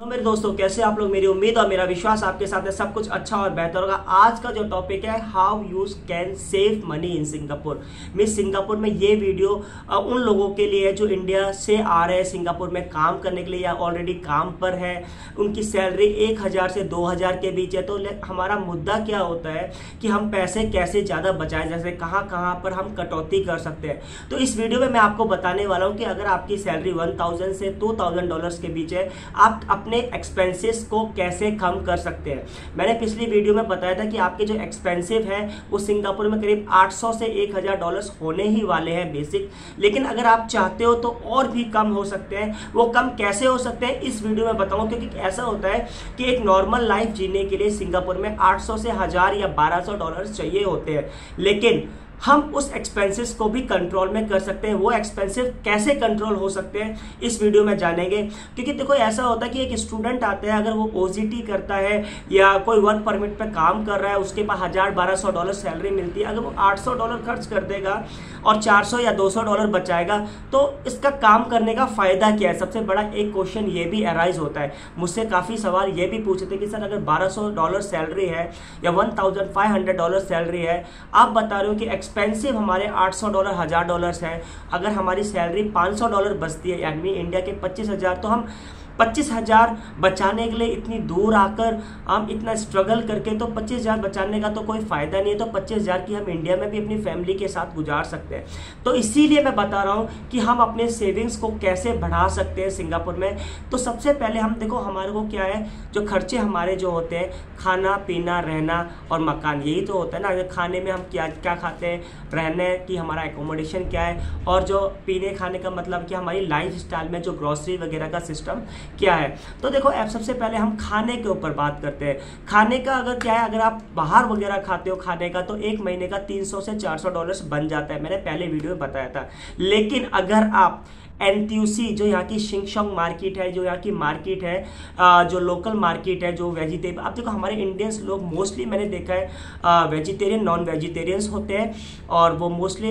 तो मेरे दोस्तों, कैसे आप लोग। मेरी उम्मीद और मेरा विश्वास आपके साथ है सब कुछ अच्छा और बेहतर होगा। आज का जो टॉपिक है, how you can save money in Singapore. Singapore में ये वीडियो उन लोगों के लिए है जो इंडिया से आ रहे हैं सिंगापुर में काम करने के लिए या ऑलरेडी काम पर है। उनकी सैलरी 1000 से 2000 के बीच है। तो हमारा मुद्दा क्या होता है कि हम पैसे कैसे ज़्यादा बचाएं, जैसे कहाँ कहाँ पर हम कटौती कर सकते हैं। तो इस वीडियो में मैं आपको बताने वाला हूँ कि अगर आपकी सैलरी 1000 से $2000 के बीच है, आप अपने एक्सपेंसेस को कैसे कम कर सकते हैं। मैंने पिछली वीडियो में बताया था कि आपके जो एक्सपेंसिव है वो सिंगापुर में करीब 800 से $1000 होने ही वाले हैं बेसिक। लेकिन अगर आप चाहते हो तो और भी कम हो सकते हैं। वो कम कैसे हो सकते हैं इस वीडियो में बताऊंगा, क्योंकि ऐसा होता है कि एक नॉर्मल लाइफ जीने के लिए सिंगापुर में 800 से 1000 या $1200 चाहिए होते हैं। लेकिन हम उस एक्सपेंसेस को भी कंट्रोल में कर सकते हैं। वो एक्सपेंसेस कैसे कंट्रोल हो सकते हैं इस वीडियो में जानेंगे। क्योंकि देखो, ऐसा होता है कि एक स्टूडेंट आता है, अगर वो ओजीटी करता है या कोई वर्क परमिट पे काम कर रहा है, उसके पास $1000-1200 सैलरी मिलती है। अगर वो $800 खर्च कर देगा और $400 या $200 बचाएगा तो इसका काम करने का फायदा क्या है। सबसे बड़ा एक क्वेश्चन ये भी अराइज होता है। मुझसे काफ़ी सवाल ये भी पूछते थे कि सर, अगर $1200 सैलरी है या $1500 सैलरी है, आप बता रहे हो कि एक्सपेंसिव हमारे $800 $1000 है। अगर हमारी सैलरी $500 बचती है, यानी इंडिया के 25,000, तो हम 25,000 बचाने के लिए इतनी दूर आकर हम इतना स्ट्रगल करके तो 25,000 बचाने का तो कोई फ़ायदा नहीं है। तो 25,000 की हम इंडिया में भी अपनी फैमिली के साथ गुजार सकते हैं। तो इसीलिए मैं बता रहा हूँ कि हम अपने सेविंग्स को कैसे बढ़ा सकते हैं सिंगापुर में। तो सबसे पहले हम देखो, हमारे को क्या है, जो खर्चे हमारे जो होते हैं, खाना पीना रहना और मकान, यही तो होता है ना। खाने में हम क्या क्या खाते हैं, रहने की हमारा एकोमोडेशन क्या है, और जो पीने खाने का मतलब कि हमारी लाइफ स्टाइल में जो ग्रॉसरी वगैरह का सिस्टम क्या है। तो देखो, अब सबसे पहले हम खाने के ऊपर बात करते हैं। खाने का अगर क्या है, अगर आप बाहर वगैरह खाते हो खाने का, तो एक महीने का $300 से $400 बन जाता है। मैंने पहले वीडियो में बताया था। लेकिन अगर आप एनटीयूसी, जो यहाँ की शिंगशोंग मार्केट है, जो यहाँ की मार्केट है, जो लोकल मार्केट है, जो वेजिटेबल, आप देखो हमारे इंडियंस लोग मोस्टली मैंने देखा है वेजिटेरियन नॉन वेजिटेरियंस होते हैं, और वो मोस्टली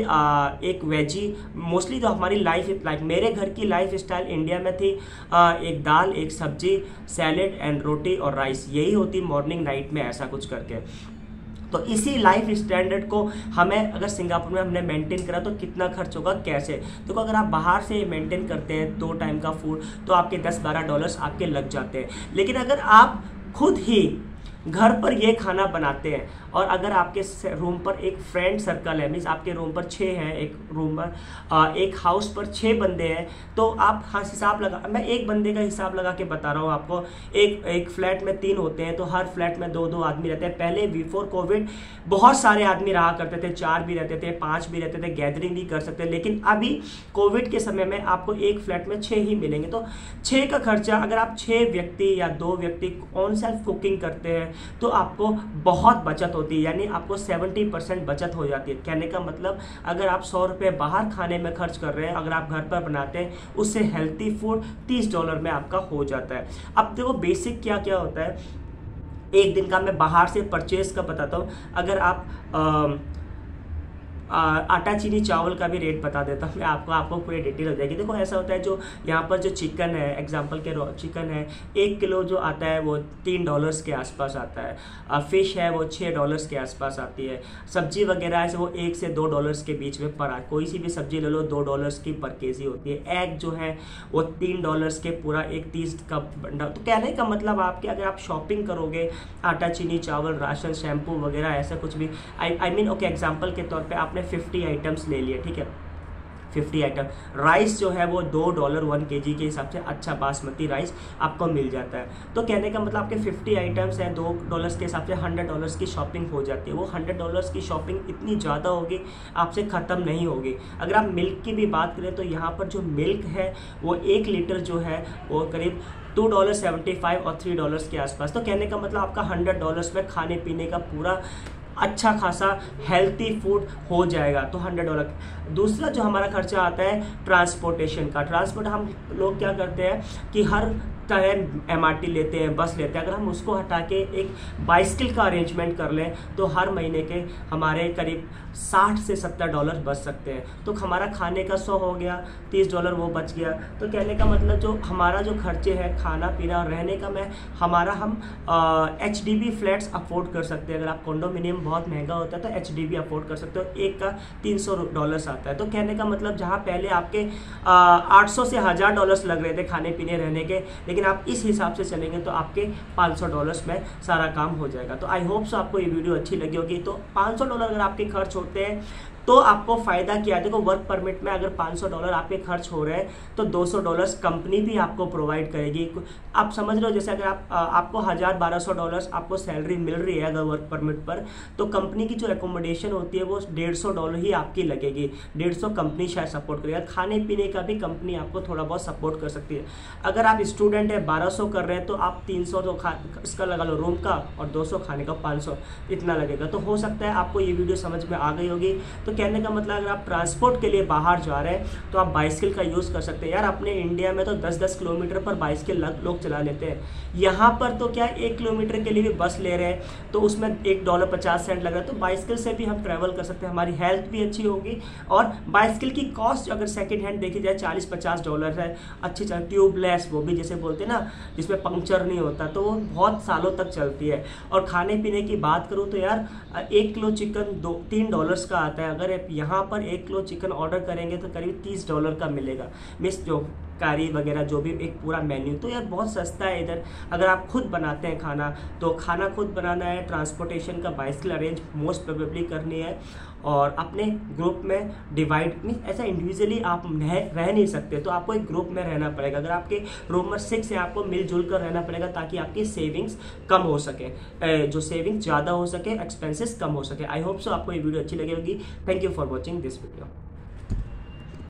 एक वेजी, मोस्टली तो हमारी लाइफ मेरे घर की लाइफ स्टाइल इंडिया में थी, एक दाल, एक सब्जी, सैलेड एंड रोटी और राइस, यही होती मॉर्निंग नाइट में, ऐसा कुछ करके। तो इसी लाइफ स्टैंडर्ड को हमें अगर सिंगापुर में हमने मेंटेन करा तो कितना खर्च होगा, कैसे। देखो, अगर आप बाहर से मेंटेन करते हैं 2 टाइम का फूड, तो आपके $10-12 आपके लग जाते हैं। लेकिन अगर आप खुद ही घर पर ये खाना बनाते हैं, और अगर आपके रूम पर एक फ्रेंड सर्कल है, मीन्स आपके रूम पर 6 हैं, एक रूम पर एक हाउस पर 6 बंदे हैं, तो आप हिसाब लगा, मैं एक बंदे का हिसाब लगा के बता रहा हूँ आपको। एक फ्लैट में 3 होते हैं, तो हर फ्लैट में 2-2 आदमी रहते हैं। पहले बिफोर कोविड बहुत सारे आदमी रहा करते थे, 4 भी रहते थे, 5 भी रहते थे, गैदरिंग भी कर सकते। लेकिन अभी कोविड के समय में आपको एक फ्लैट में 6 ही मिलेंगे। तो 6 का खर्चा, अगर आप 6 व्यक्ति या 2 व्यक्ति ऑन सेल्फ कुकिंग करते हैं तो आपको बहुत बचत होती है, यानी आपको 70% बचत हो जाती है। कहने का मतलब, अगर आप $100 बाहर खाने में खर्च कर रहे हैं, अगर आप घर पर बनाते हैं, उससे हेल्थी फूड $30 में आपका हो जाता है। अब देखो, बेसिक क्या क्या होता है, एक दिन का मैं बाहर से परचेज का बताता हूँ। अगर आप आटा चीनी चावल का भी रेट बता देता हूँ मैं आपको पूरी डिटेल हो जाएगी। देखो, ऐसा होता है, जो यहाँ पर जो चिकन है, एग्जांपल के चिकन है, 1 किलो जो आता है वो $3 के आसपास आता है। फिश है वो $6 के आसपास आती है। सब्जी वगैरह है वो $1 से $2 के बीच में पर, कोई सी भी सब्जी ले लो $2 की पर केजी होती है। एग जो है वो $3 के पूरा एक 30 का बंडल। तो कहने का मतलब आपके, अगर आप शॉपिंग करोगे, आटा चीनी चावल राशन शैम्पू वगैरह ऐसा कुछ भी, आई मीन ओके, एग्जाम्पल के तौर पे आपने 50 आइटम्स ले लिए, ठीक है, 50 आइटम। राइस जो है वो $2 1 kg के हिसाब से अच्छा बासमती राइस आपको मिल जाता है। तो कहने का मतलब आपके 50 आइटम्स हैं, $2 के हिसाब से $100 की शॉपिंग हो जाती है। वो $100 की शॉपिंग इतनी ज़्यादा होगी, आपसे ख़त्म नहीं होगी। अगर आप मिल्क की भी बात करें तो यहाँ पर जो मिल्क है वो 1 लीटर जो है वो करीब $2.75 और $3 के आसपास। तो कहने का मतलब आपका $100 में खाने पीने का पूरा अच्छा खासा हेल्थी फूड हो जाएगा। तो $100। दूसरा जो हमारा खर्चा आता है ट्रांसपोर्टेशन का। ट्रांसपोर्ट हम लोग क्या करते हैं कि हर का है MRT लेते हैं, बस लेते हैं, अगर हम उसको हटा के एक बाइसिकल का अरेंजमेंट कर लें तो हर महीने के हमारे करीब $60 से $70 बच सकते हैं। तो हमारा खाने का 100 हो गया, $30 वो बच गया। तो कहने का मतलब जो हमारा जो खर्चे हैं खाना पीना और रहने का हम HDB फ्लैट्स अफोर्ड कर सकते हैं। अगर आप कंडोमिनियम बहुत महंगा होता है तो HDB अफोर्ड कर सकते हो, एक का $300 आता है। तो कहने का मतलब जहाँ पहले आपके 800 से $1000 लग रहे थे खाने पीने रहने के, लेकिन आप इस हिसाब से चलेंगे तो आपके $500 में सारा काम हो जाएगा। तो आई होप सो आपको ये वीडियो अच्छी लगी होगी। तो $500 अगर आपके खर्च होते हैं तो आपको फायदा क्या है? देखो, वर्क परमिट में अगर $500 आपके खर्च हो रहे हैं तो $200 कंपनी भी आपको प्रोवाइड करेगी। आप समझ रहे हो, जैसे अगर आपको $1000-1200 आपको सैलरी मिल रही है अगर वर्क परमिट पर, तो कंपनी की जो एकोमोडेशन होती है वो $150 ही आपकी लगेगी। 150 कंपनी शायद सपोर्ट करेगा। खाने पीने का भी कंपनी आपको थोड़ा बहुत सपोर्ट कर सकती है। अगर आप स्टूडेंट है 1200 कर रहे हैं तो आप 300 तो इसका लगा लो रूम का, और 200 खाने का, 500 इतना लगेगा। तो हो सकता है आपको ये वीडियो समझ में आ गई होगी। तो कहने का मतलब अगर आप ट्रांसपोर्ट के लिए बाहर जा रहे हैं तो आप बाइसिकल का यूज़ कर सकते हैं। यार अपने इंडिया में तो 10-10 किलोमीटर पर बाइसिकल लोग चला लेते हैं। यहाँ पर तो क्या 1 किलोमीटर के लिए भी बस ले रहे हैं तो उसमें $1.50 लग रहा है। तो बाइसिकल से भी हम ट्रैवल कर सकते हैं, हमारी हेल्थ भी अच्छी होगी। और बाइसिकल की कॉस्ट अगर सेकेंड हैंड देखी जाए $40-50 है, अच्छी चल ट्यूबलेस, वो भी जैसे बोलते हैं ना जिसमें पंक्चर नहीं होता, तो वो बहुत सालों तक चलती है। और खाने पीने की बात करूँ तो यार 1 किलो चिकन $3 का आता है। अगर यहाँ पर 1 किलो चिकन ऑर्डर करेंगे तो करीब $30 का मिलेगा, मिस जो कारी वगैरह जो भी एक पूरा मेन्यू। तो यार बहुत सस्ता है इधर। अगर आप खुद बनाते हैं खाना तो खाना खुद बनाना है, ट्रांसपोर्टेशन का बाइसिकल अरेंज मोस्ट प्रोबेबली करनी है, और अपने ग्रुप में डिवाइड मीन ऐसा इंडिविजुअली आप रह नहीं सकते, तो आपको एक ग्रुप में रहना पड़ेगा। अगर आपके रूम में 6 है आपको मिलजुल कर रहना पड़ेगा ताकि आपकी सेविंग्स कम हो सके, जो सेविंग्स ज़्यादा हो सके, एक्सपेंसेस कम हो सके। आई होप सो आपको ये वीडियो अच्छी लगी होगी। Thank you for watching this video.